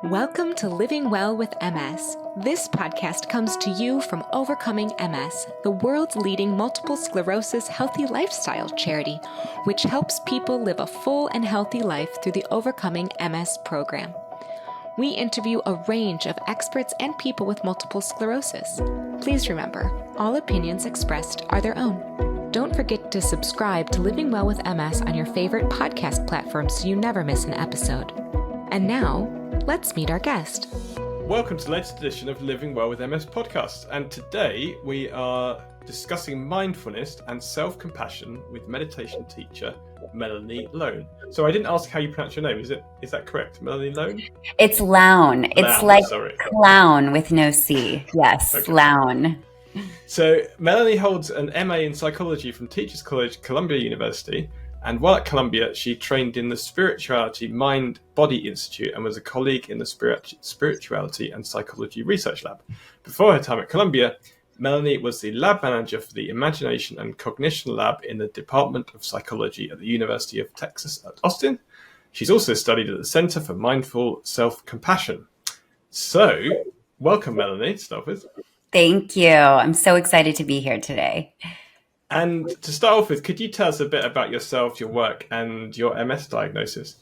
Welcome to Living Well with MS. This podcast comes to you from Overcoming MS, the world's leading multiple sclerosis healthy lifestyle charity, which helps people live a full and healthy life through the Overcoming MS program. We interview a range of experts and people with multiple sclerosis. Please remember, all opinions expressed are their own. Don't forget to subscribe to Living Well with MS on your favorite podcast platform so you never miss an episode. And now, let's meet our guest. Welcome to the latest edition of Living Well with MS podcast. And today we are discussing mindfulness and self-compassion with meditation teacher Melanie Lown. So I didn't ask how you pronounce your name. Is that correct? Melanie Lown? It's Lown. It's like clown with no C. Yes, okay. Lown. So Melanie holds an MA in psychology from Teachers College, Columbia University. And while at Columbia, she trained in the Spirituality Mind-Body Institute and was a colleague in the Spirituality and Psychology Research Lab. Before her time at Columbia, Melanie was the lab manager for the Imagination and Cognition Lab in the Department of Psychology at the University of Texas at Austin. She's also studied at the Center for Mindful Self-Compassion. So, welcome, Melanie, to start with. Thank you. I'm so excited to be here today. And to start off with, could you tell us a bit about yourself, your work, and your MS diagnosis?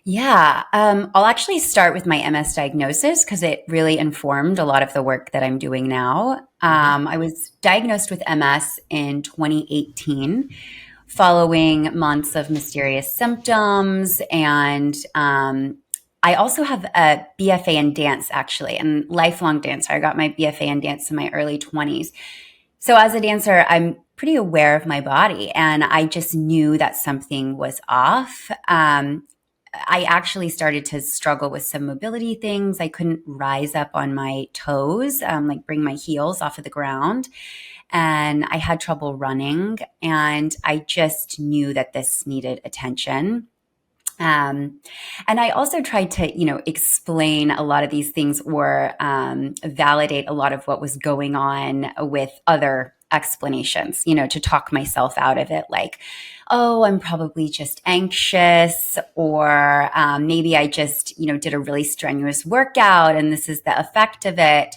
Yeah, I'll actually start with my MS diagnosis because it really informed a lot of the work that I'm doing now. I was diagnosed with MS in 2018 following months of mysterious symptoms. And I also have a BFA in dance, actually, and lifelong dancer. I got my BFA in dance in my early 20s. So as a dancer, I'm pretty aware of my body, and I just knew that something was off. I actually started to struggle with some mobility things. I couldn't rise up on my toes, like bring my heels off of the ground. And I had trouble running, and I just knew that this needed attention. And I also tried to, explain a lot of these things or validate a lot of what was going on with other explanations, to talk myself out of it. Like, oh, I'm probably just anxious, or maybe I just, did a really strenuous workout and this is the effect of it.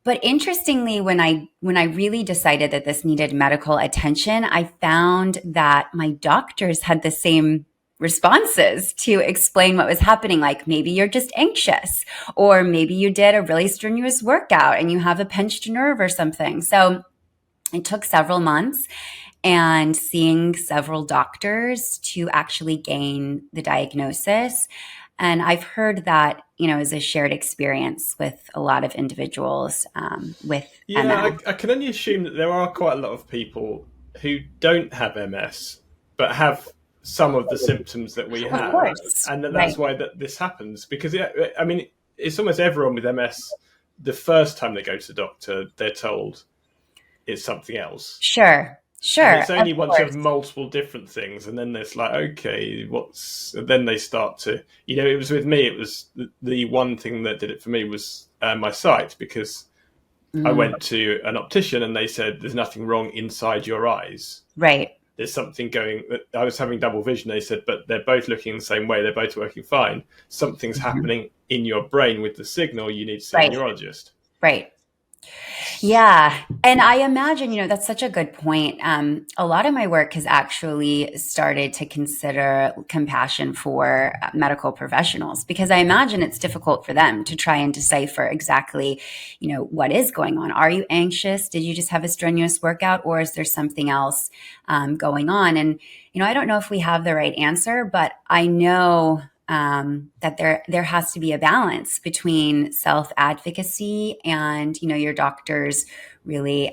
But interestingly, when I really decided that this needed medical attention, I found that my doctors had the same responses to explain what was happening. Like, maybe you're just anxious, or maybe you did a really strenuous workout and you have a pinched nerve or something. So it took several months and seeing several doctors to actually gain the diagnosis. And I've heard that, is a shared experience with a lot of individuals with MS. I can only assume that there are quite a lot of people who don't have MS, but have some of the symptoms that we have, and that's why this happens. Because it's almost everyone with MS. The first time they go to the doctor, they're told it's something else. Sure. And it's only once you have multiple different things, and then it's like, okay, then they start to, it was with me. It was the one thing that did it for me was my sight, because I went to an optician and they said there's nothing wrong inside your eyes. Right. There's something going. I was having double vision. They said, but they're both looking the same way. They're both working fine. Something's happening in your brain with the signal. You need to see a neurologist. Right. Yeah. And I imagine, that's such a good point. A lot of my work has actually started to consider compassion for medical professionals, because I imagine it's difficult for them to try and decipher exactly, what is going on. Are you anxious? Did you just have a strenuous workout, or is there something else going on? And, I don't know if we have the right answer, but I know that there has to be a balance between self-advocacy and, your doctors really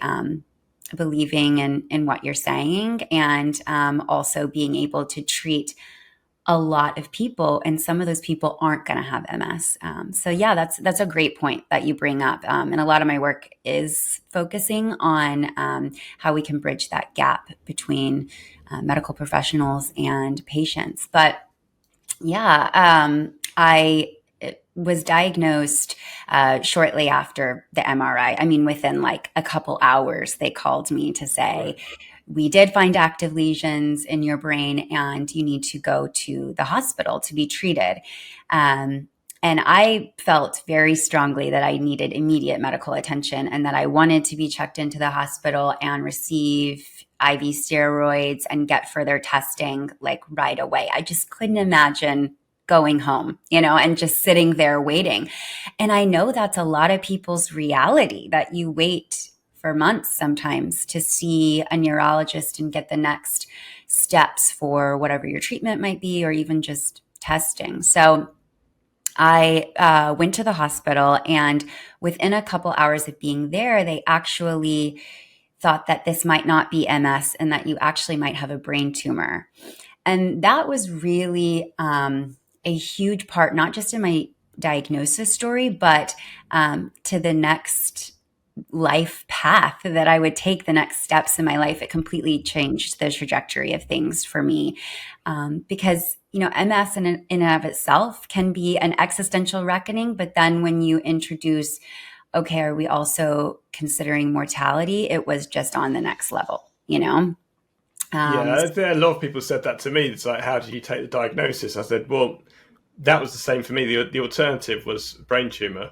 believing in what you're saying, and also being able to treat a lot of people. And some of those people aren't going to have MS. So yeah, that's a great point that you bring up. And a lot of my work is focusing on how we can bridge that gap between medical professionals and patients. But yeah, I was diagnosed shortly after the MRI. I mean, within like a couple hours, they called me to say, we did find active lesions in your brain and you need to go to the hospital to be treated. And I felt very strongly that I needed immediate medical attention and that I wanted to be checked into the hospital and receive IV steroids and get further testing like right away. I just couldn't imagine going home, and just sitting there waiting. And I know that's a lot of people's reality, that you wait for months sometimes to see a neurologist and get the next steps for whatever your treatment might be, or even just testing. So I went to the hospital, and within a couple hours of being there, they actually thought that this might not be MS and that you actually might have a brain tumor. And that was really a huge part, not just in my diagnosis story, but to the next life path that I would take, the next steps in my life. It completely changed the trajectory of things for me, because MS in and of itself can be an existential reckoning. But then when you introduce, okay, are we also considering mortality? It was just on the next level, Yeah, a lot of people said that to me. It's like, how did you take the diagnosis? I said, well, that was the same for me. The alternative was brain tumor.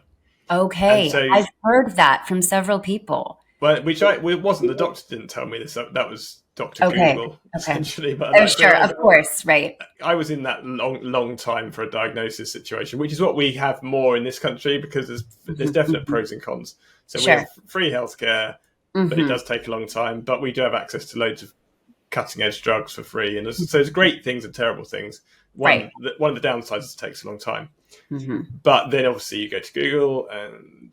Okay, so, I've heard that from several people. Well, it wasn't the doctor didn't tell me this. That was Dr. Google, essentially. But sure, of course, right. I was in that long time for a diagnosis situation, which is what we have more in this country, because there's definite pros and cons. So we have free healthcare, but it does take a long time. But we do have access to loads of cutting edge drugs for free, and so there's great things and terrible things. One of the downsides is it takes a long time. But then obviously you go to Google and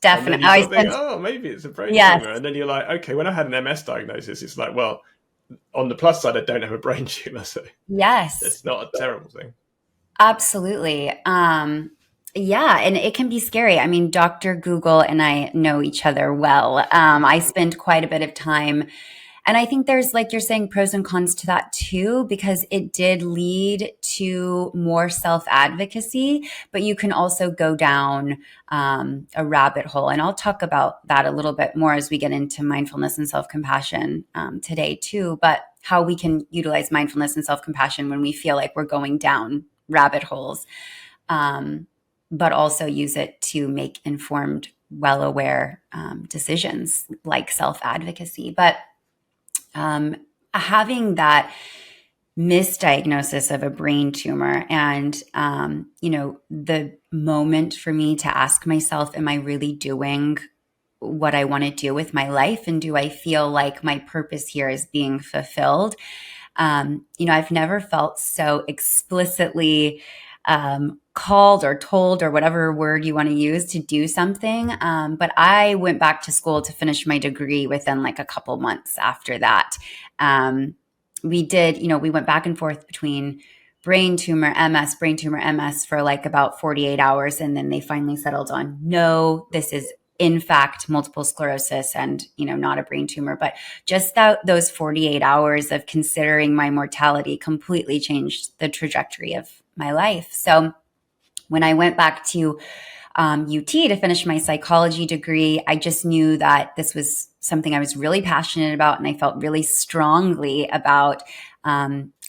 definitely, and then you maybe it's a brain tumor, and then you're like, okay, when I had an MS diagnosis, it's like, well, on the plus side, I don't have a brain tumor, so it's not a terrible thing. Absolutely. Yeah, and it can be scary. I mean, Dr. Google and I know each other well. I spend quite a bit of time. And I think there's, like you're saying, pros and cons to that too, because it did lead to more self-advocacy, but you can also go down a rabbit hole. And I'll talk about that a little bit more as we get into mindfulness and self-compassion today too, but how we can utilize mindfulness and self-compassion when we feel like we're going down rabbit holes, but also use it to make informed, well-aware decisions like self-advocacy. But having that misdiagnosis of a brain tumor and, the moment for me to ask myself, am I really doing what I want to do with my life? And do I feel like my purpose here is being fulfilled? I've never felt so explicitly called or told, or whatever word you want to use, to do something. But I went back to school to finish my degree within like a couple months after that. We went back and forth between brain tumor, MS for like about 48 hours. And then they finally settled on, no, this is in fact multiple sclerosis and, not a brain tumor. But just those 48 hours of considering my mortality completely changed the trajectory of my life. So when I went back to UT to finish my psychology degree, I just knew that this was something I was really passionate about, and I felt really strongly about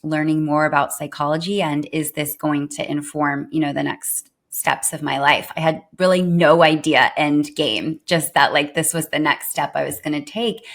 learning more about psychology, and is this going to inform, the next steps of my life? I had really no idea end game, just that like this was the next step I was going to take.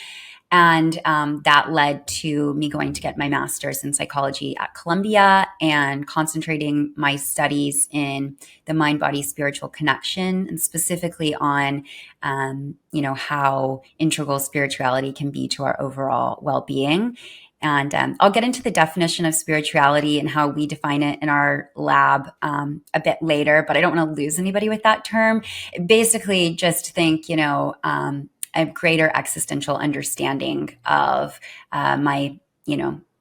And that led to me going to get my master's in psychology at Columbia and concentrating my studies in the mind-body spiritual connection, and specifically on, how integral spirituality can be to our overall well-being. And I'll get into the definition of spirituality and how we define it in our lab a bit later, but I don't want to lose anybody with that term. Basically, just think, a greater existential understanding of my,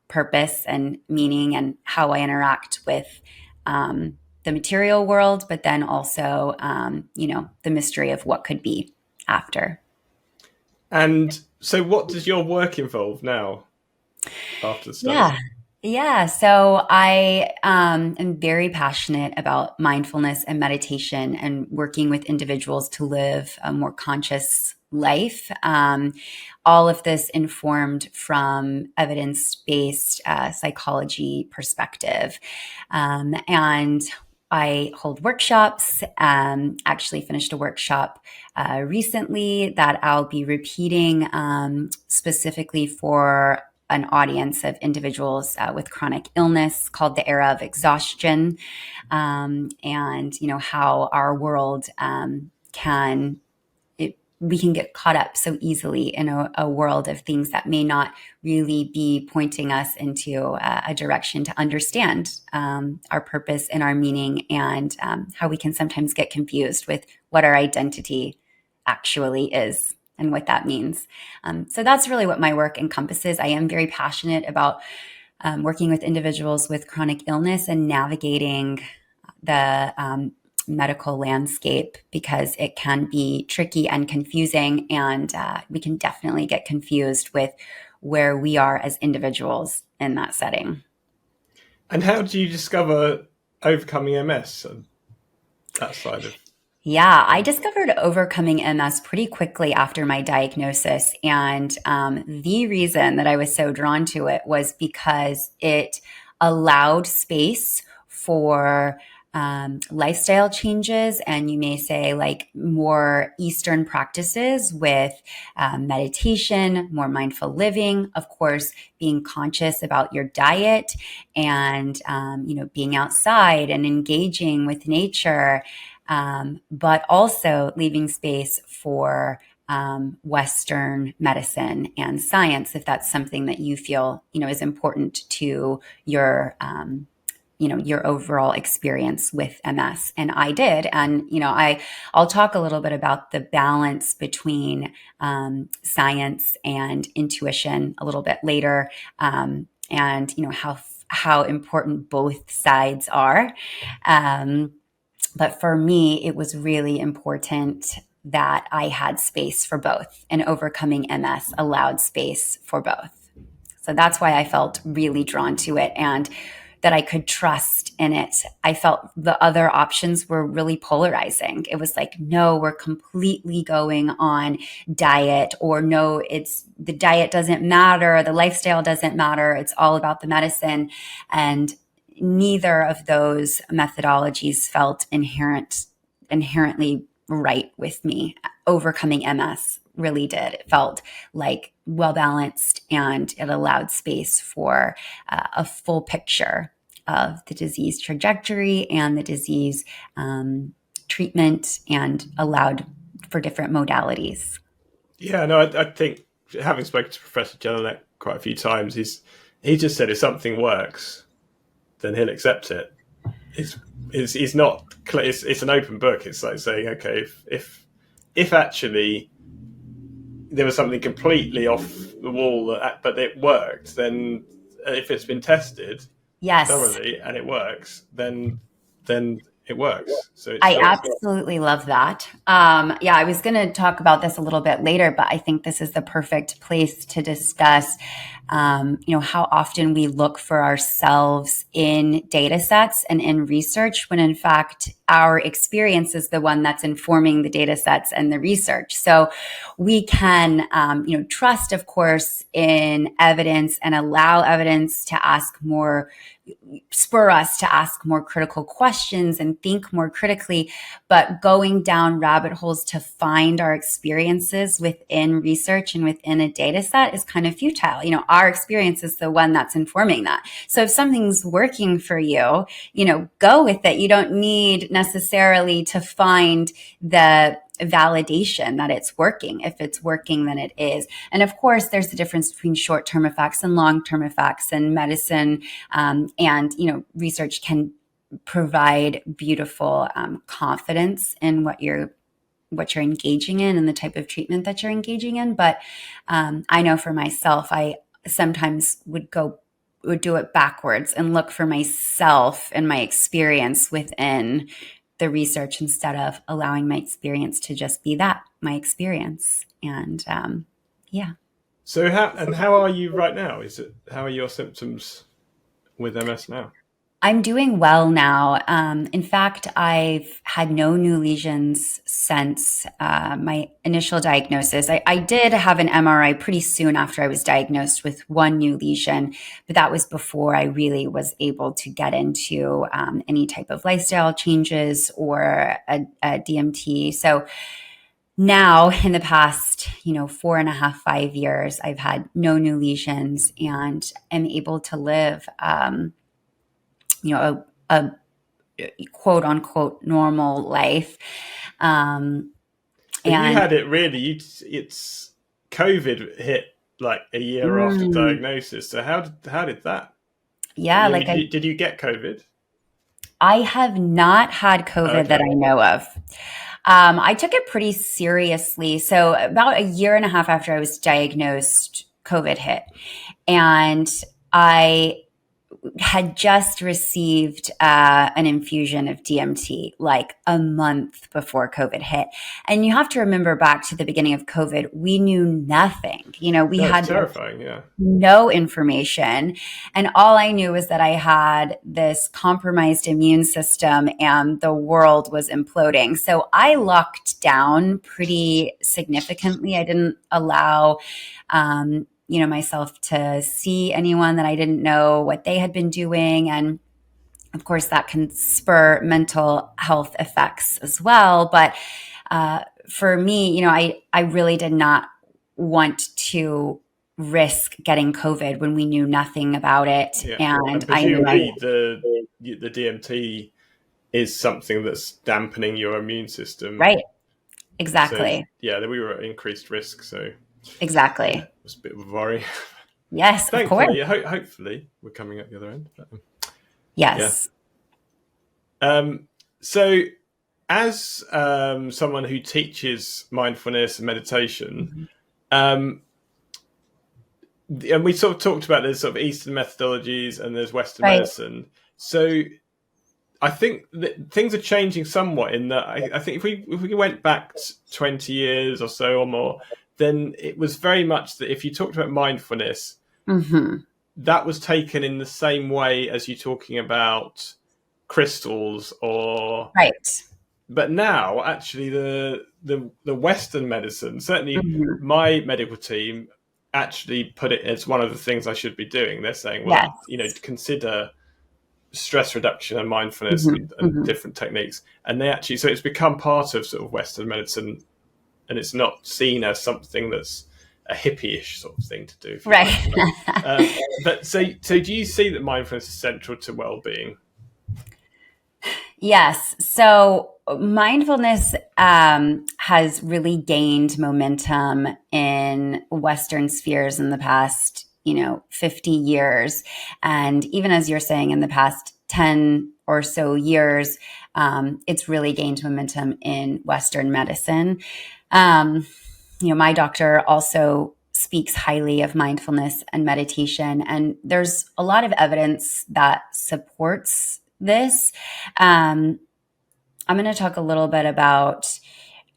purpose and meaning, and how I interact with the material world, but then also, the mystery of what could be after. And so what does your work involve now after the study? Yeah. So I am very passionate about mindfulness and meditation and working with individuals to live a more conscious life. All of this informed from evidence-based psychology perspective. And I hold workshops, actually finished a workshop recently that I'll be repeating specifically for an audience of individuals with chronic illness called The Era of Exhaustion, and how our world we can get caught up so easily in a world of things that may not really be pointing us into a direction to understand our purpose and our meaning, and how we can sometimes get confused with what our identity actually is and what that means. So that's really what my work encompasses. I am very passionate about working with individuals with chronic illness and navigating the medical landscape, because it can be tricky and confusing, and we can definitely get confused with where we are as individuals in that setting. And how do you discover overcoming MS and that side of? Yeah, I discovered overcoming MS pretty quickly after my diagnosis. And the reason that I was so drawn to it was because it allowed space for lifestyle changes, and you may say like more Eastern practices with meditation, more mindful living, of course, being conscious about your diet, and being outside and engaging with nature, but also leaving space for Western medicine and science, if that's something that you feel is important to your your overall experience with MS. And I did. And, I'll talk a little bit about the balance between science and intuition a little bit later, and, how important both sides are. But for me, it was really important that I had space for both, and overcoming MS allowed space for both. So that's why I felt really drawn to it, and that I could trust in it. I felt the other options were really polarizing. It was like, no, we're completely going on diet, or no, it's the diet doesn't matter, the lifestyle doesn't matter, it's all about the medicine. And neither of those methodologies felt inherently right with me. Overcoming MS really did. It felt like well balanced, and it allowed space for a full picture of the disease trajectory and the disease treatment, and allowed for different modalities. Yeah, no, I think, having spoken to Professor Jelinek quite a few times, he just said if something works, then he'll accept it. It's not. It's an open book. It's like saying, okay, if actually there was something completely off the wall, but it worked, then if it's been tested thoroughly and it works, then it works. So I absolutely love that. I was going to talk about this a little bit later, but I think this is the perfect place to discuss, how often we look for ourselves in data sets and in research, when in fact our experience is the one that's informing the data sets and the research. So we can, trust, of course, in evidence, and allow evidence to spur us to ask more critical questions and think more critically. But going down rabbit holes to find our experiences within research and within a data set is kind of futile. Our experience is the one that's informing that. So if something's working for you, go with it. You don't need necessarily to find the validation that it's working. If it's working, then it is. And of course, there's a difference between short-term effects and long-term effects, and medicine and research can provide beautiful confidence in what you're engaging in and the type of treatment that you're engaging in. But I know for myself, I sometimes would do it backwards and look for myself and my experience within the research, instead of allowing my experience to just be my experience. And So how are you right now? How are your symptoms with MS now? I'm doing well now. In fact, I've had no new lesions since my initial diagnosis. I did have an MRI pretty soon after I was diagnosed with one new lesion, but that was before I really was able to get into any type of lifestyle changes or a DMT. So now in the past, 4.5, 5 years, I've had no new lesions and am able to live a quote unquote normal life. And you had it really, it's COVID hit like a year after diagnosis. So how did that? Yeah. Did you get COVID? I have not had COVID that I know of. I took it pretty seriously. So about a year and a half after I was diagnosed, COVID hit. And I had just received an infusion of DMT like a month before COVID hit. And you have to remember back to the beginning of COVID, we knew nothing. We had terrifying, yeah. No information. And all I knew was that I had this compromised immune system and the world was imploding. So I locked down pretty significantly. I didn't allow myself to see anyone that I didn't know what they had been doing. And of course, that can spur mental health effects as well. But for me, I really did not want to risk getting COVID when we knew nothing about it. Yeah. And presumably the DMT is something that's dampening your immune system. Right. Exactly. So, we were at increased risk. So exactly. Yeah, it was a bit of a worry. Yes, thankfully, of course. Hopefully we're coming at the other end. But, yes. Yeah. So as someone who teaches mindfulness and meditation, and we sort of talked about there's sort of Eastern methodologies and there's Western medicine. So I think that things are changing somewhat in that I think if we went back 20 years or so or more, then it was very much that if you talked about mindfulness, that was taken in the same way as you talking about crystals or But now, actually, the Western medicine, certainly my medical team, actually put it as one of the things I should be doing. They're saying, well, consider stress reduction and mindfulness and different techniques, and they actually so it's become part of sort of Western medicine. And it's not seen as something that's a hippie-ish sort of thing to do. Right. But so do you see that mindfulness is central to well-being? Yes. So mindfulness has really gained momentum in Western spheres in the past, 50 years. And even as you're saying, in the past 10 or so years, it's really gained momentum in Western medicine. My doctor also speaks highly of mindfulness and meditation, and there's a lot of evidence that supports this. I'm going to talk a little bit about,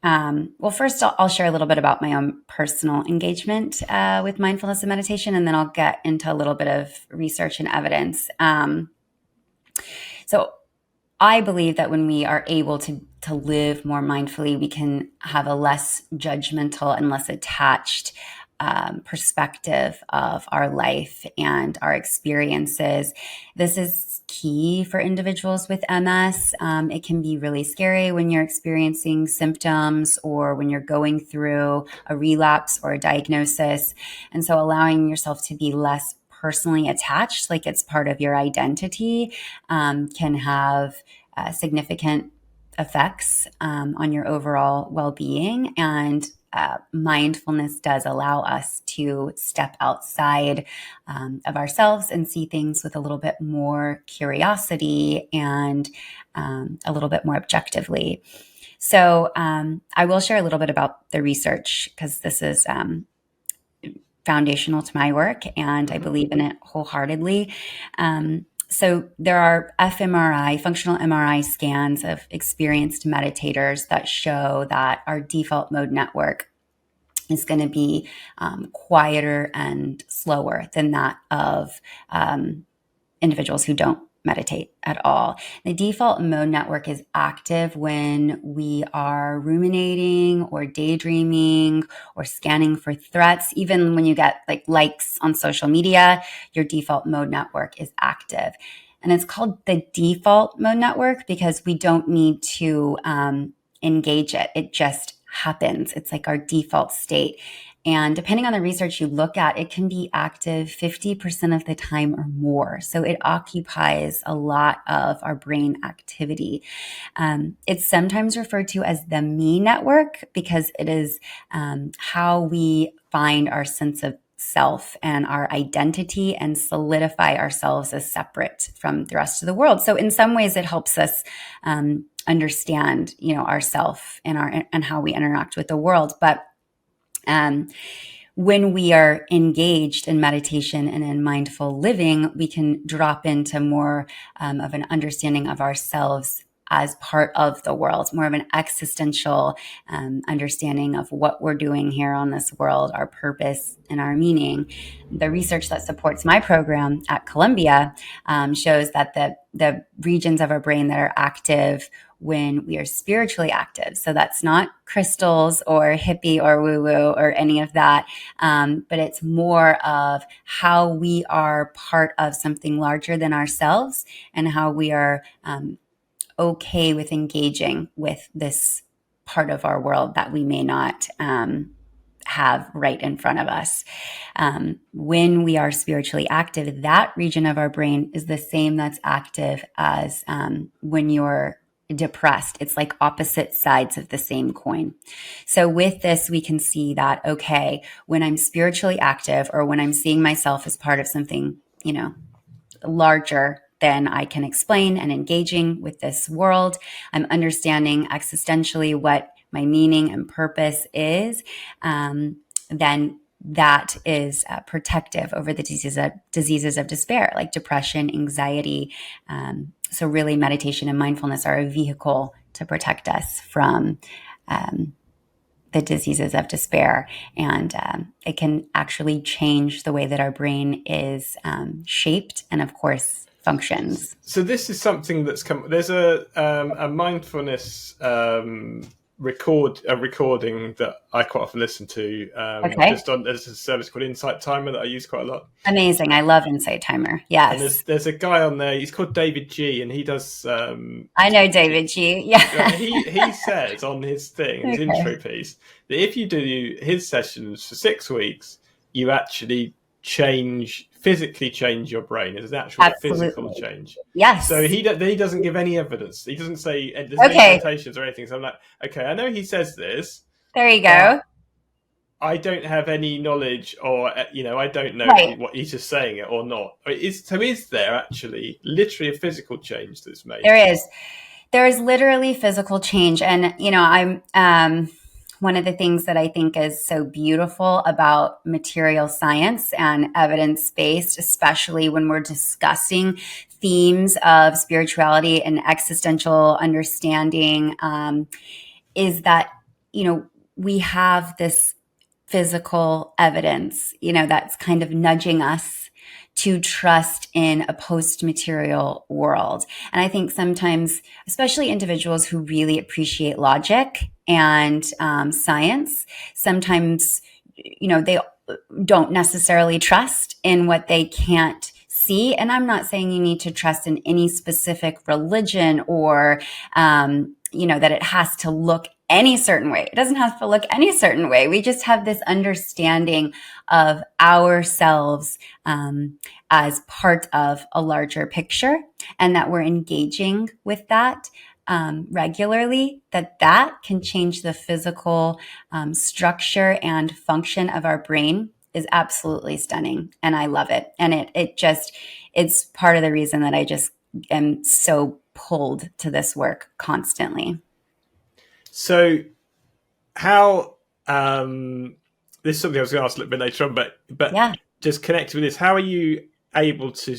first I'll share a little bit about my own personal engagement with mindfulness and meditation, and then I'll get into a little bit of research and evidence. So I believe that when we are able to live more mindfully, we can have a less judgmental and less attached perspective of our life and our experiences. This is key for individuals with MS. It can be really scary when you're experiencing symptoms or when you're going through a relapse or a diagnosis. And so allowing yourself to be less personally attached, like it's part of your identity, can have significant effects on your overall well-being. And mindfulness does allow us to step outside of ourselves and see things with a little bit more curiosity and a little bit more objectively. So I will share a little bit about the research because this is foundational to my work and I believe in it wholeheartedly. So there are fMRI, functional MRI scans of experienced meditators that show that our default mode network is going to be quieter and slower than that of individuals who don't meditate at all. The default mode network is active when we are ruminating or daydreaming or scanning for threats. Even when you get like likes on social media, your default mode network is active. And it's called the default mode network because we don't need to engage it. It just happens. It's like our default state. And depending on the research you look at, it can be active 50% of the time or more. So it occupies a lot of our brain activity. It's sometimes referred to as the me network because it is how we find our sense of self and our identity and solidify ourselves as separate from the rest of the world. So in some ways, it helps us understand, ourself and how we interact with the world. But when we are engaged in meditation and in mindful living, we can drop into more of an understanding of ourselves as part of the world, more of an existential understanding of what we're doing here on this world, our purpose and our meaning. The research that supports my program at Columbia shows that the regions of our brain that are active when we are spiritually active. So that's not crystals or hippie or woo-woo or any of that, but it's more of how we are part of something larger than ourselves and how we are okay with engaging with this part of our world that we may not have right in front of us. When we are spiritually active, that region of our brain is the same that's active as when you're depressed. It's like opposite sides of the same coin. So with this, we can see that, okay, when I'm spiritually active or when I'm seeing myself as part of something, larger than I can explain and engaging with this world, I'm understanding existentially what my meaning and purpose is, then that is protective over the diseases of despair, like depression, anxiety. So really meditation and mindfulness are a vehicle to protect us from the diseases of despair. And it can actually change the way that our brain is shaped and, of course, functions. So this is something that's come. There's a mindfulness recording that I quite often listen to. Just on, there's a service called Insight Timer that I use quite a lot. Amazing. I love Insight Timer. Yes. And there's a guy on there. He's called David G, and he does. I know David G. Yeah. He says on his thing, his intro piece, that if you do his sessions for 6 weeks, you actually physically change your brain. It's an actual physical change. Yes. So he doesn't give any evidence. He doesn't say there's no meditations or anything. So I'm like, okay, I know he says this. There you go. I don't have any knowledge, or I don't know what he's just saying it or not. Is there actually literally a physical change that's made? There is literally physical change, and I'm one of the things that I think is so beautiful about material science and evidence-based, especially when we're discussing themes of spirituality and existential understanding, is that, we have this physical evidence, that's kind of nudging us to trust in a post-material world. And I think sometimes, especially individuals who really appreciate logic and science, sometimes, they don't necessarily trust in what they can't see. And I'm not saying you need to trust in any specific religion or, that it has to look any certain way. It doesn't have to look any certain way. We just have this understanding of ourselves as part of a larger picture, and that we're engaging with that regularly, that can change the physical structure and function of our brain is absolutely stunning. And I love it. And it's part of the reason that I just am so pulled to this work constantly. So how, this is something I was going to ask a little bit later on, but yeah. Just connected with this, how are you able to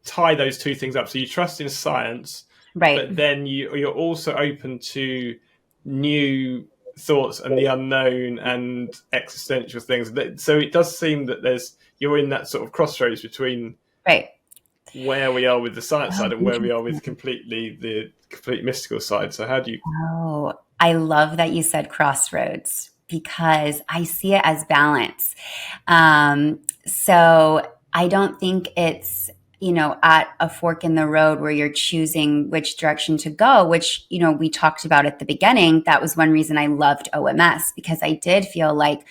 tie those two things up? So you trust in science, right? But then you're also open to new thoughts and the unknown and existential things. So it does seem that you're in that sort of crossroads between right. where we are with the science Oh, side and where we are with the complete mystical side. So how do you? Oh, I love that you said crossroads because I see it as balance. So I don't think it's, at a fork in the road where you're choosing which direction to go, which, we talked about at the beginning. That was one reason I loved OMS, because I did feel like,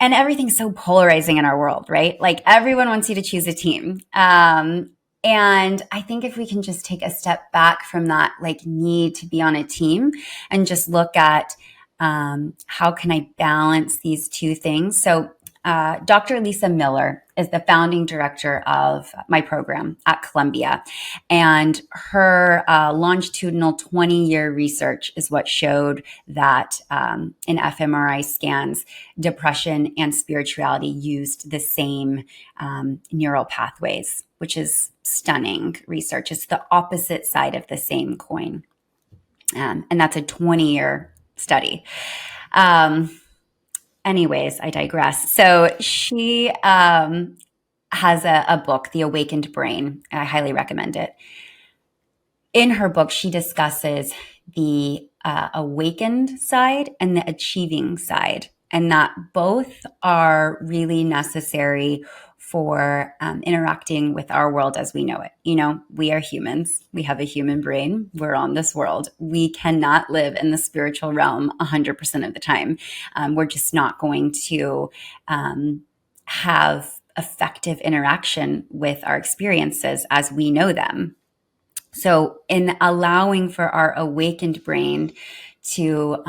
and everything's so polarizing in our world, right? Like everyone wants you to choose a team. And I think if we can just take a step back from that, like need to be on a team and just look at how can I balance these two things. So Dr. Lisa Miller is the founding director of my program at Columbia. And her longitudinal 20-year research is what showed that in fMRI scans, depression and spirituality used the same neural pathways, which is stunning research. It's the opposite side of the same coin. And that's a 20-year study. Anyways, I digress. So she has a book, The Awakened Brain. I highly recommend it. In her book, she discusses the awakened side and the achieving side, and that both are really necessary for interacting with our world as we know it. We are humans. We have a human brain. We're on this world. We cannot live in the spiritual realm 100% of the time. We're just not going to have effective interaction with our experiences as we know them. So in allowing for our awakened brain to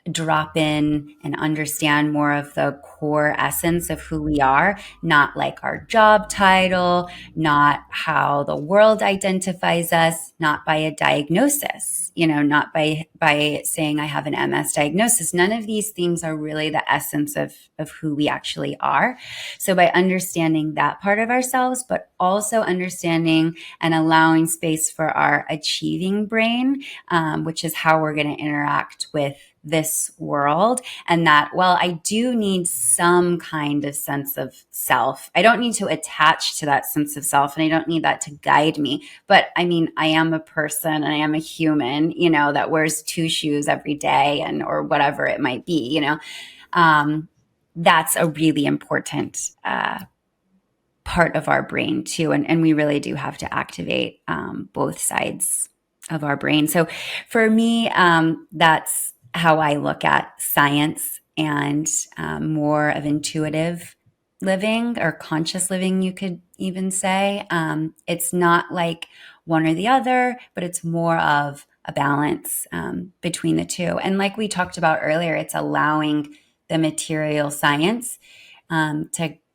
drop in and understand more of the core essence of who we are, not like our job title, not how the world identifies us, not by a diagnosis, not by saying I have an MS diagnosis. None of these things are really the essence of who we actually are. So by understanding that part of ourselves, but also understanding and allowing space for our achieving brain, which is how we're going to interact with this world, and that, well, I do need some kind of sense of self. I don't need to attach to that sense of self, and I don't need that to guide me. But I mean, I am a person and I am a human, that wears two shoes every day or whatever it might be, that's a really important part of our brain too. And we really do have to activate both sides of our brain. So for me, that's how I look at science and more of intuitive living or conscious living, you could even say. It's not like one or the other, but it's more of a balance between the two. And like we talked about earlier, it's allowing the material science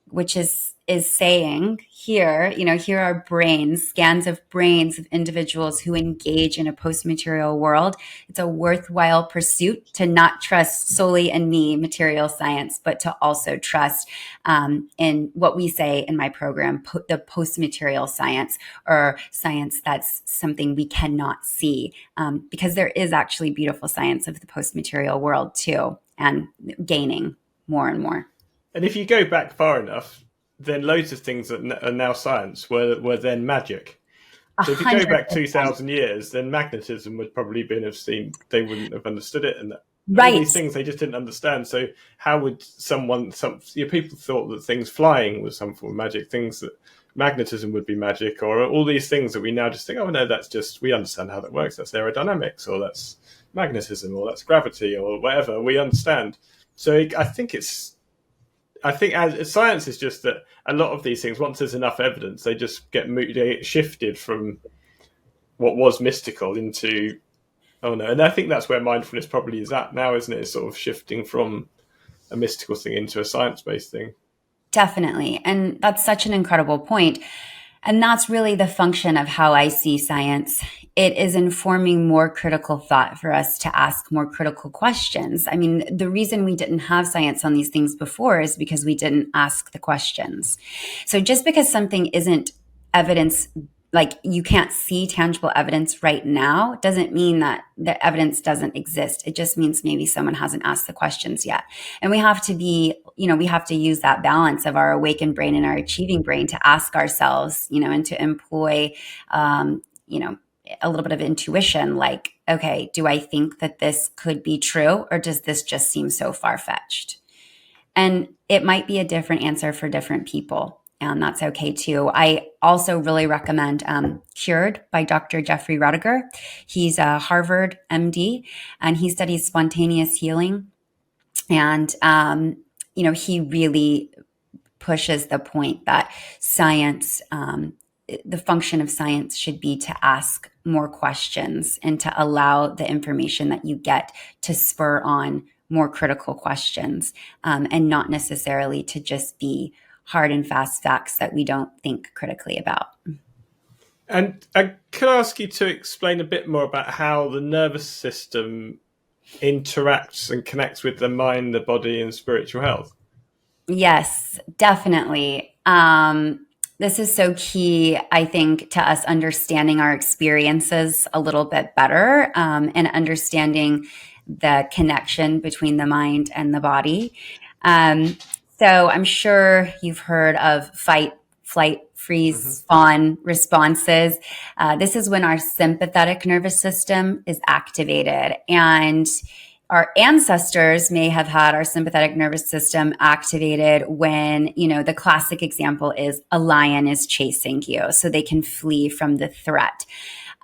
which is saying here, here are brains, scans of brains of individuals who engage in a post-material world. It's a worthwhile pursuit to not trust solely in the material science, but to also trust in what we say in my program, the post-material science, or science that's something we cannot see, because there is actually beautiful science of the post-material world too, and gaining more and more. And if you go back far enough, then loads of things that are now science were then magic. So if you go back 2,000 years, then magnetism would probably have seen, they wouldn't have understood it. And all these things they just didn't understand. So how would people thought that things flying was some form of magic, things that magnetism would be magic, or all these things that we now just think, oh no, that's just, we understand how that works. That's aerodynamics, or that's magnetism, or that's gravity, or whatever, we understand. So I think as science is just that a lot of these things, once there's enough evidence, they just get shifted from what was mystical into, oh no. And I think that's where mindfulness probably is at now, isn't it? It's sort of shifting from a mystical thing into a science-based thing. Definitely. And that's such an incredible point. And that's really the function of how I see science. It is informing more critical thought for us to ask more critical questions. I mean, the reason we didn't have science on these things before is because we didn't ask the questions. So just because something isn't evidence, like you can't see tangible evidence right now, doesn't mean that the evidence doesn't exist. It just means maybe someone hasn't asked the questions yet. And we have to be we have to use that balance of our awakened brain and our achieving brain to ask ourselves, and to employ, a little bit of intuition, like, okay, do I think that this could be true, or does this just seem so far-fetched? And it might be a different answer for different people, and that's okay too. I also really recommend Cured by Dr. Jeffrey Rudiger. He's a Harvard MD, and he studies spontaneous healing. And, he really pushes the point that science, the function of science should be to ask more questions and to allow the information that you get to spur on more critical questions, and not necessarily to just be hard and fast facts that we don't think critically about. And I could ask you to explain a bit more about how the nervous system interacts and connects with the mind, the body, and spiritual health? Yes, definitely. This is so key, I think, to us understanding our experiences a little bit better, and understanding the connection between the mind and the body. So I'm sure you've heard of fight, flight, freeze, fawn responses. This is when our sympathetic nervous system is activated, and our ancestors may have had our sympathetic nervous system activated when, the classic example is a lion is chasing you, so they can flee from the threat.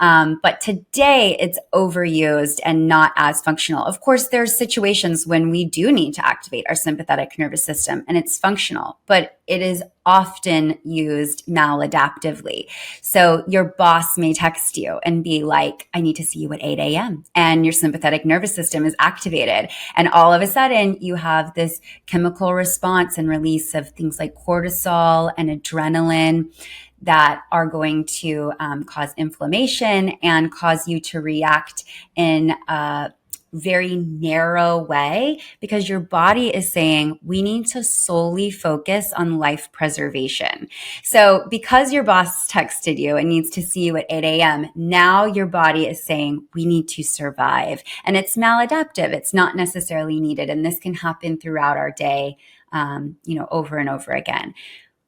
But today it's overused and not as functional. Of course, there's situations when we do need to activate our sympathetic nervous system and it's functional, but it is often used maladaptively. So your boss may text you and be like, I need to see you at 8 a.m. And your sympathetic nervous system is activated. And all of a sudden you have this chemical response and release of things like cortisol and adrenaline that are going to cause inflammation and cause you to react in a very narrow way, because your body is saying we need to solely focus on life preservation. So because your boss texted you and needs to see you at 8 a.m., now your body is saying we need to survive. And it's maladaptive. It's not necessarily needed. And this can happen throughout our day, over and over again.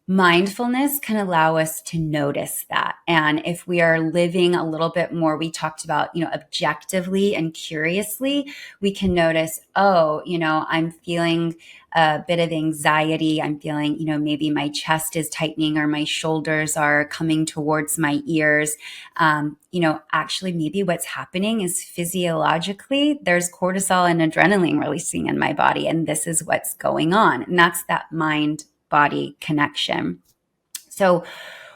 Mindfulness can allow us to notice that. And if we are living a little bit more, we talked about, objectively and curiously, we can notice, I'm feeling a bit of anxiety. I'm feeling, maybe my chest is tightening or my shoulders are coming towards my ears. Actually, maybe what's happening is physiologically, there's cortisol and adrenaline releasing in my body. And this is what's going on. And that's that mind body connection. So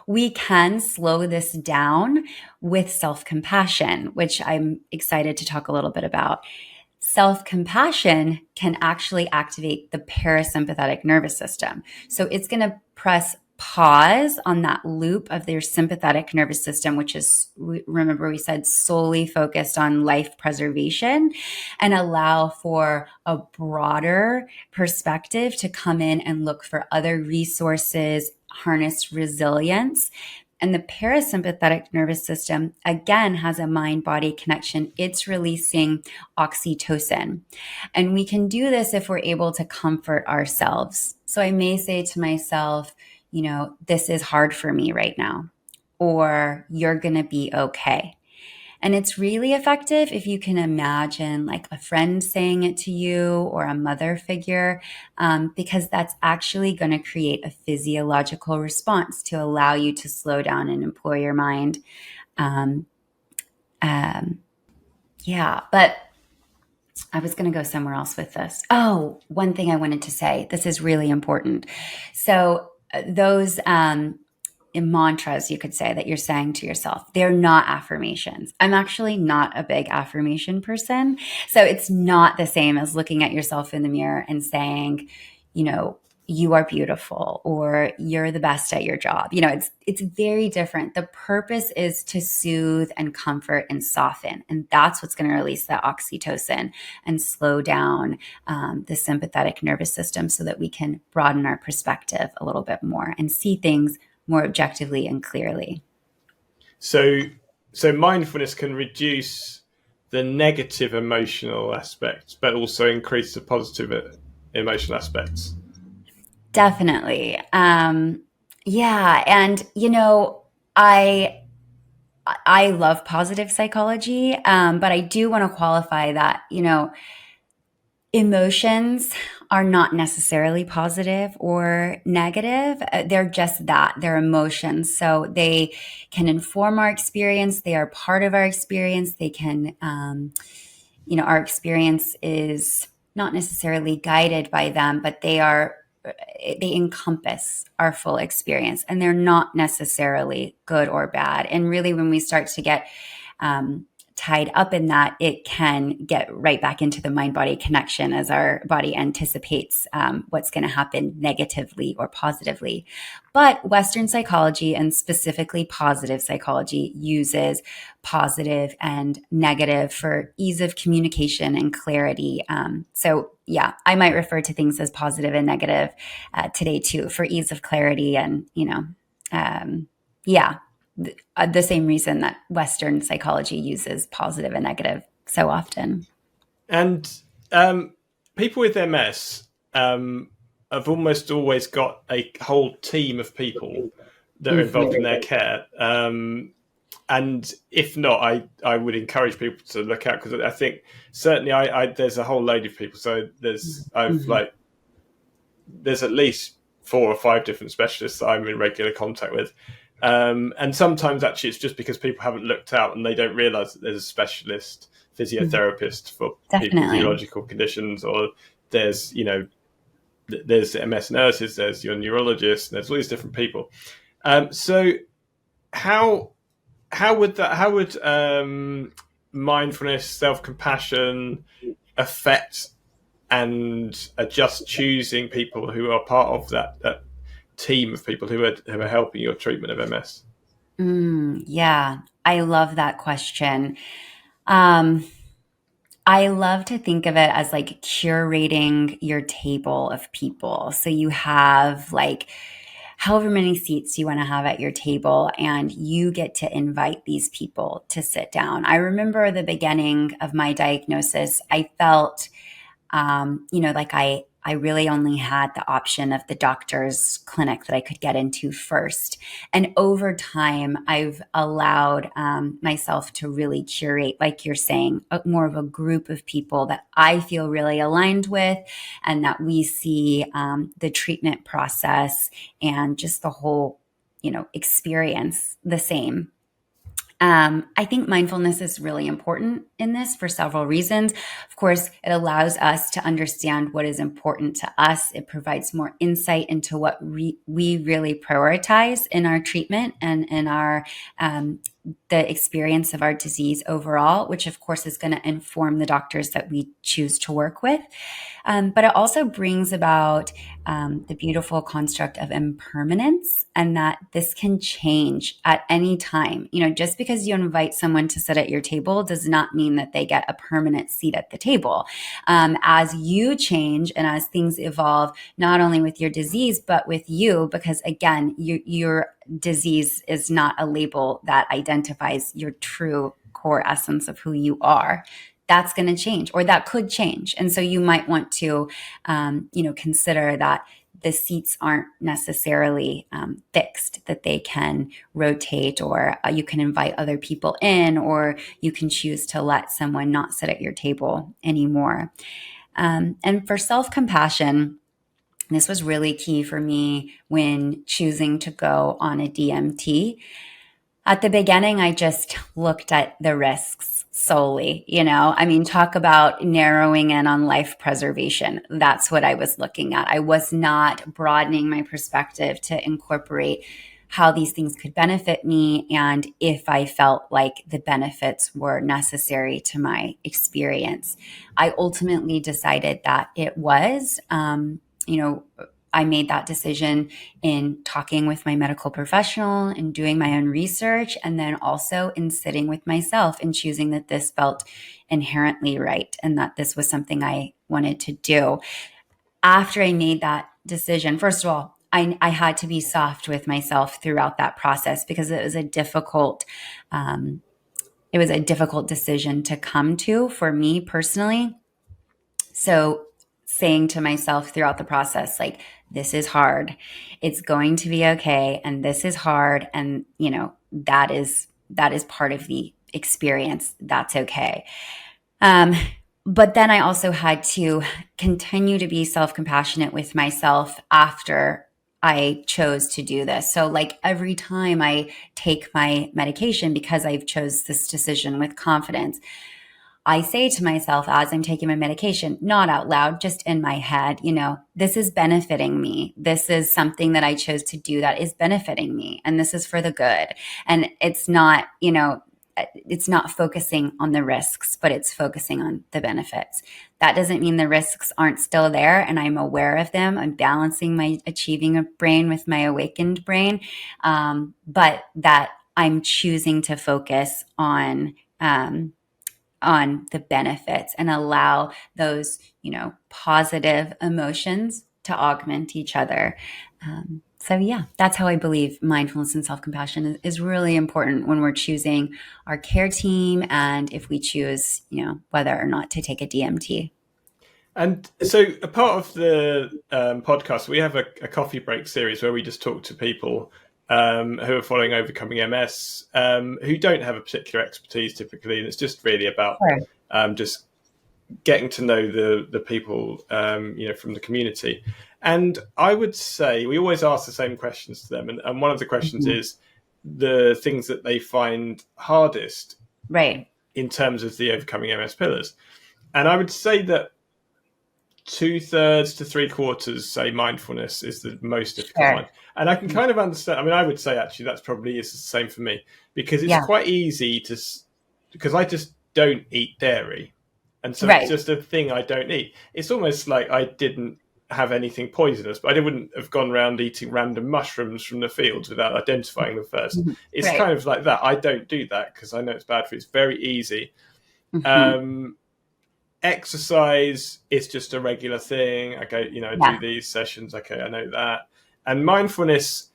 we can slow this down with self-compassion, which I'm excited to talk a little bit about. Self-compassion can actually activate the parasympathetic nervous system. So it's going to press pause on that loop of their sympathetic nervous system, which is, remember we said, solely focused on life preservation, and allow for a broader perspective to come in and look for other resources, harness resilience. And the parasympathetic nervous system, again, has a mind-body connection. It's releasing oxytocin. And we can do this if we're able to comfort ourselves. So I may say to myself, this is hard for me right now, or you're going to be okay. And it's really effective if you can imagine like a friend saying it to you or a mother figure, because that's actually going to create a physiological response to allow you to slow down and employ your mind. But I was going to go somewhere else with this. Oh, one thing I wanted to say, this is really important. So those mantras, you could say, that you're saying to yourself, they're not affirmations. I'm actually not a big affirmation person. So it's not the same as looking at yourself in the mirror and saying, you are beautiful, or you're the best at your job. It's very different. The purpose is to soothe and comfort and soften. And that's what's going to release that oxytocin and slow down the sympathetic nervous system so that we can broaden our perspective a little bit more and see things more objectively and clearly. So mindfulness can reduce the negative emotional aspects, but also increase the positive emotional aspects. Definitely. Yeah. And, I love positive psychology, but I do want to qualify that, emotions are not necessarily positive or negative. They're just that. They're emotions. So they can inform our experience. They are part of our experience. They can, our experience is not necessarily guided by them, but they encompass our full experience, and they're not necessarily good or bad. And really, when we start to get tied up in that, it can get right back into the mind-body connection as our body anticipates what's going to happen negatively or positively. But Western psychology, and specifically positive psychology, uses positive and negative for ease of communication and clarity. So yeah, I might refer to things as positive and negative today too, for ease of clarity. And, yeah, the same reason that Western psychology uses positive and negative so often. And people with MS have almost always got a whole team of people that are involved in their care. And if not, I would encourage people to look out, because I think certainly there's a whole load of people. So there's at least 4 or 5 different specialists that I'm in regular contact with. And sometimes actually it's just because people haven't looked out and they don't realize that there's a specialist physiotherapist for people with neurological conditions, or there's there's MS nurses, there's your neurologist, there's all these different people. So how would mindfulness, self-compassion affect and adjust choosing people who are part of that team of people who are helping your treatment of MS? Yeah, I love that question. I love to think of it as like curating your table of people. So you have like however many seats you want to have at your table, and you get to invite these people to sit down. I remember the beginning of my diagnosis, I felt, like I really only had the option of the doctor's clinic that I could get into first. And over time, I've allowed myself to really curate, like you're saying, more of a group of people that I feel really aligned with, and that we see the treatment process and just the whole, experience the same. I think mindfulness is really important in this for several reasons. Of course, it allows us to understand what is important to us. It provides more insight into what we really prioritize in our treatment and in our the experience of our disease overall, which of course is going to inform the doctors that we choose to work with. But it also brings about the beautiful construct of impermanence, and that this can change at any time. Just because you invite someone to sit at your table does not mean that they get a permanent seat at the table. As you change and as things evolve, not only with your disease, but with you, because again, your disease is not a label that identifies your true core essence of who you are. That's going to change, or that could change. And so you might want to, consider that the seats aren't necessarily fixed, that they can rotate, or you can invite other people in, or you can choose to let someone not sit at your table anymore. And for self-compassion, this was really key for me when choosing to go on a DMT. At the beginning, I just looked at the risks solely, talk about narrowing in on life preservation. That's what I was looking at. I was not broadening my perspective to incorporate how these things could benefit me, and if I felt like the benefits were necessary to my experience. I ultimately decided that it was, I made that decision in talking with my medical professional and doing my own research, and then also in sitting with myself and choosing that this felt inherently right and that this was something I wanted to do. After I made that decision, first of all, I had to be soft with myself throughout that process, because it was a difficult decision to come to for me personally. So saying to myself throughout the process, like, this is hard. It's going to be okay. And this is hard. And, that is part of the experience. That's okay. But then I also had to continue to be self-compassionate with myself after I chose to do this. So like every time I take my medication, because I've chose this decision with confidence, I say to myself as I'm taking my medication, not out loud, just in my head, this is benefiting me. This is something that I chose to do that is benefiting me. And this is for the good. And it's not focusing on the risks, but it's focusing on the benefits. That doesn't mean the risks aren't still there and I'm aware of them. I'm balancing my achieving brain with my awakened brain, but that I'm choosing to focus on the benefits and allow those, positive emotions to augment each other. So yeah, that's how I believe mindfulness and self-compassion is really important when we're choosing our care team and if we choose, whether or not to take a DMT. And so a part of the podcast, we have a coffee break series where we just talk to people who are following Overcoming MS, who don't have a particular expertise typically. And it's just really about just getting to know the people, from the community. And I would say we always ask the same questions to them. And one of the questions is the things that they find hardest in terms of the Overcoming MS pillars. And I would say that 2/3 to 3/4 say mindfulness is the most difficult one. And I can kind of understand. I mean, I would say actually that's probably is the same for me, because it's quite easy because I just don't eat dairy. And so it's just a thing I don't eat. It's almost like I didn't have anything poisonous, but I wouldn't have gone around eating random mushrooms from the fields without identifying them first. It's kind of like that. I don't do that because I know it's bad for you. It's very easy. Exercise is just a regular thing. Okay, I do these sessions. Okay, I know that. And mindfulness,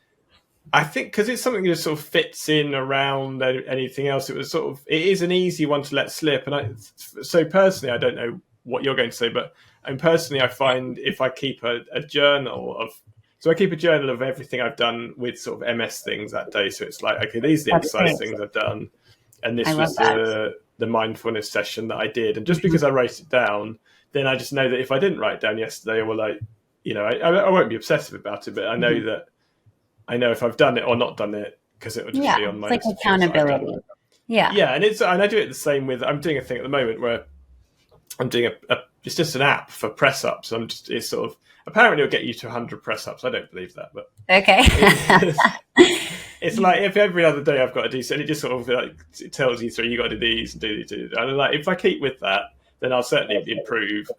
I think, because it's something that sort of fits in around anything else, it is an easy one to let slip. And so personally, I don't know what you're going to say, but personally, I find if I keep a journal I keep a journal of everything I've done with sort of MS things that day. So it's like, okay, these are the exercise things I've done, and this was the mindfulness session that I did. And just because I wrote it down, then I just know that if I didn't write it down yesterday, or I won't be obsessive about it, but I know that I know if I've done it or not done it, because it will just be on my list. It's like accountability. Yeah. And I do it the same with, I'm doing a thing at the moment where I'm doing it's just an app for press ups. It's sort of, apparently it'll get you to 100 press ups. I don't believe that, but okay. It's like if every other day I've got to do so, and it just sort of like it tells you, so you got to do these and do these. And like if I keep with that, then I'll certainly improve.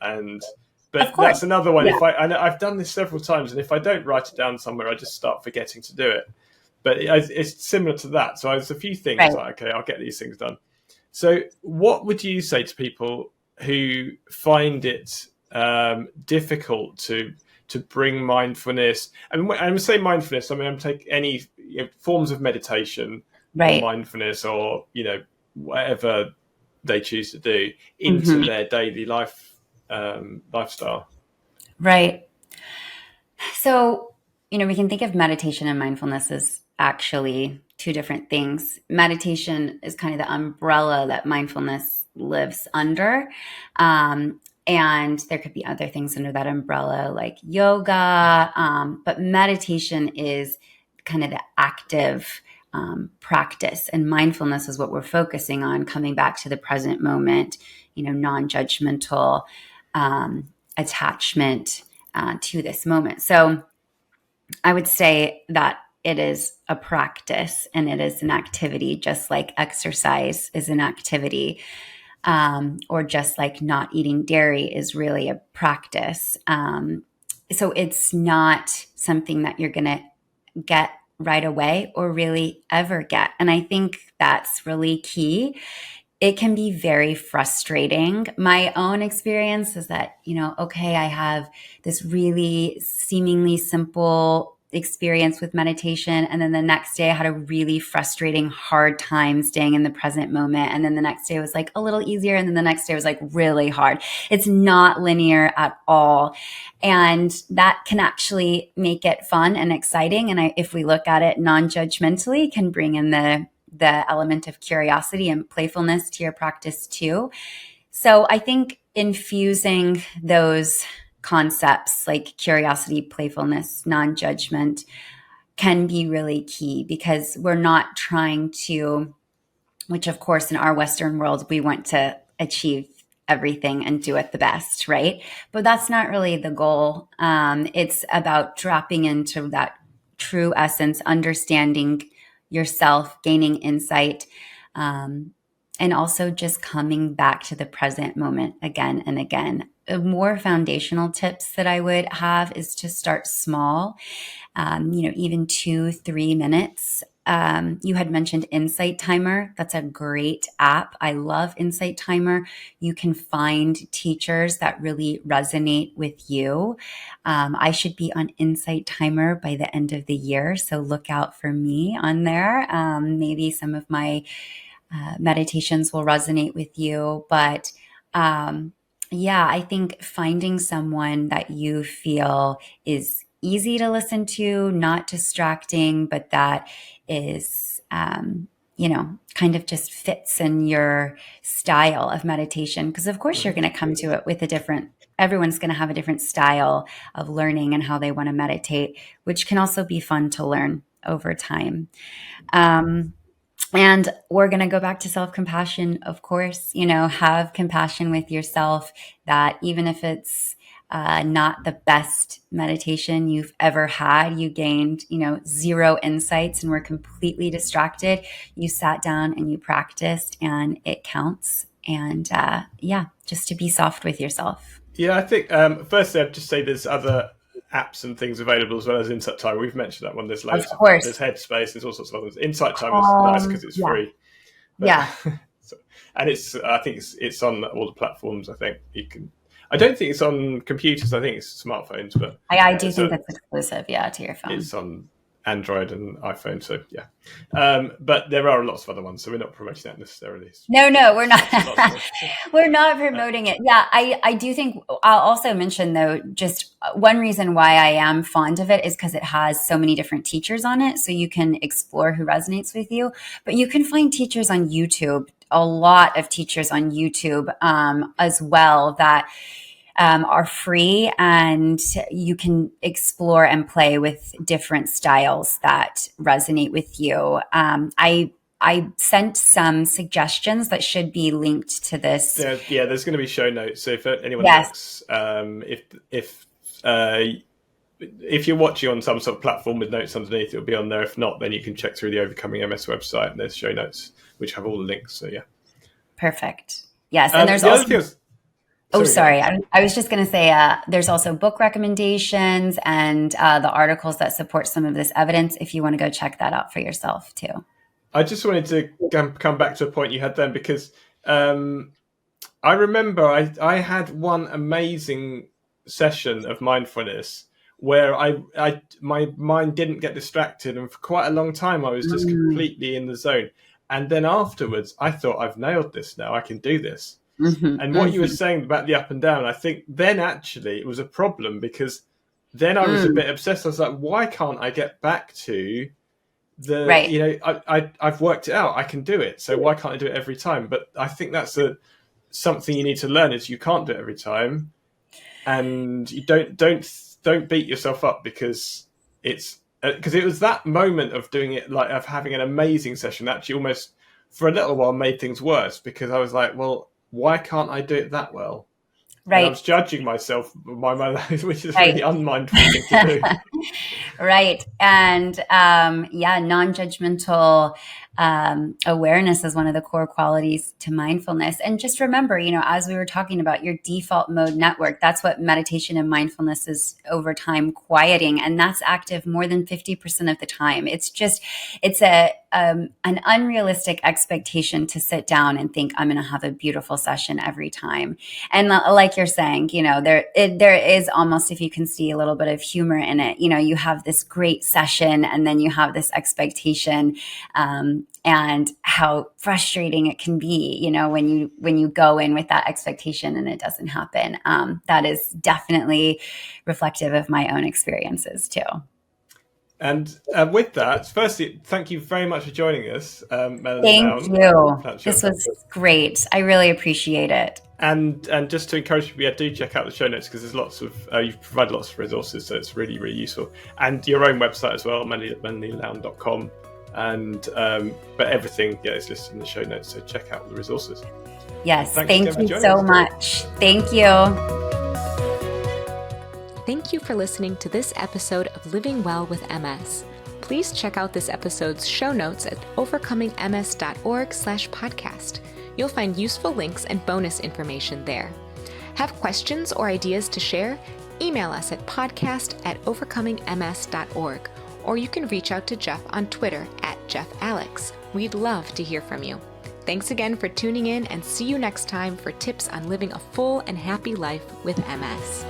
But that's another one. If I've done this several times, and if I don't write it down somewhere, I just start forgetting to do it. But it's similar to that. So there's a few things like, okay, I'll get these things done. So what would you say to people who find it difficult to bring mindfulness? And when I say mindfulness, I'm taking any forms of meditation, or mindfulness, or whatever they choose to do into their daily lifestyle. Right. So we can think of meditation and mindfulness as actually two different things. Meditation is kind of the umbrella that mindfulness lives under. And there could be other things under that umbrella like yoga. But meditation is kind of the active practice, and mindfulness is what we're focusing on, coming back to the present moment, non-judgmental attachment to this moment. So I would say that it is a practice and it is an activity, just like exercise is an activity. Or just like not eating dairy is really a practice. So it's not something that you're going to get right away or really ever get. And I think that's really key. It can be very frustrating. My own experience is that, okay, I have this really seemingly simple experience with meditation. And then the next day I had a really frustrating, hard time staying in the present moment. And then the next day was like a little easier. And then the next day was like really hard. It's not linear at all. And that can actually make it fun and exciting. And if we look at it non-judgmentally, can bring in the element of curiosity and playfulness to your practice too. So I think infusing those concepts like curiosity, playfulness, non-judgment can be really key, because we're not trying to, which of course in our Western world, we want to achieve everything and do it the best, right? But that's not really the goal. It's about dropping into that true essence, understanding yourself, gaining insight, and also just coming back to the present moment again and again. More foundational tips that I would have is to start small, even 2-3 minutes. You had mentioned Insight Timer. That's a great app. I love Insight Timer. You can find teachers that really resonate with you. I should be on Insight Timer by the end of the year, so look out for me on there. Maybe some of my meditations will resonate with you. But I think finding someone that you feel is easy to listen to, not distracting, but that is, kind of just fits in your style of meditation. Because of course you're going to come to it with everyone's going to have a different style of learning and how they want to meditate, which can also be fun to learn over time. And we're going to go back to self-compassion, of course, have compassion with yourself, that even if it's not the best meditation you've ever had, you gained, 0 insights and were completely distracted. You sat down and you practiced, and it counts. And just to be soft with yourself. Yeah, I think firstly, I'd just say there's other apps and things available as well as Insight Timer. We've mentioned that one. There's loads. Of course. There's Headspace. There's all sorts of others. Insight Timer is nice because it's free. But, and I think it's on all the platforms. I think you can. I don't think it's on computers. I think it's smartphones. But I do think that's exclusive, to your phone. It's on Android and iPhone. So but there are lots of other ones. So we're not promoting that necessarily. No, we're not. We're not promoting it. Yeah, I do think I'll also mention though, just one reason why I am fond of it is because it has so many different teachers on it. So you can explore who resonates with you, but you can find teachers on YouTube, a lot of teachers on YouTube as well that are free, and you can explore and play with different styles that resonate with you. I sent some suggestions that should be linked to this. Yeah, there's going to be show notes. So if anyone looks, if you're watching on some sort of platform with notes underneath, it'll be on there. If not, then you can check through the Overcoming MS website, and there's show notes which have all the links. So yeah, perfect. Yes, and there's also. Sorry. I was just going to say there's also book recommendations and the articles that support some of this evidence if you want to go check that out for yourself too. I just wanted to come back to a point you had then, because I remember I had one amazing session of mindfulness where my mind didn't get distracted, and for quite a long time I was just completely in the zone. And then afterwards I thought, I've nailed this now, I can do this. And what you were saying about the up and down, I think then actually it was a problem, because then I was a bit obsessed. I was like, why can't I get back to I've worked it out, I can do it. So why can't I do it every time? But I think that's something you need to learn, is you can't do it every time. And you don't beat yourself up, because it was that moment of doing it, like of having an amazing session, actually almost for a little while made things worse, because I was like, well, why can't I do it that well? Right. And I was judging myself by my life, which is really unmindful thing to do. Right. And non-judgmental awareness is one of the core qualities to mindfulness. And just remember, as we were talking about your default mode network, that's what meditation and mindfulness is over time quieting. And that's active more than 50% of the time. It's an unrealistic expectation to sit down and think, I'm going to have a beautiful session every time. And like you're saying, there is almost, if you can see a little bit of humor in it, you have this great session and then you have this expectation, and how frustrating it can be, when you go in with that expectation and it doesn't happen. That is definitely reflective of my own experiences too. And with that, firstly, thank you very much for joining us, Melanie Lown. Thank you. This was great. I really appreciate it. And just to encourage people, do check out the show notes, because there's lots of you've provided lots of resources, so it's really, really useful. And your own website as well, melanielown.com. And but everything is listed in the show notes, so check out the resources. Yes, thank you so much. Thank you. Thank you for listening to this episode of Living Well with MS. Please check out this episode's show notes at overcomingms.org/podcast. You'll find useful links and bonus information there. Have questions or ideas to share? Email us at podcast@overcomingms.org, or you can reach out to Geoff on Twitter @GeoffAlex. We'd love to hear from you. Thanks again for tuning in, and see you next time for tips on living a full and happy life with MS.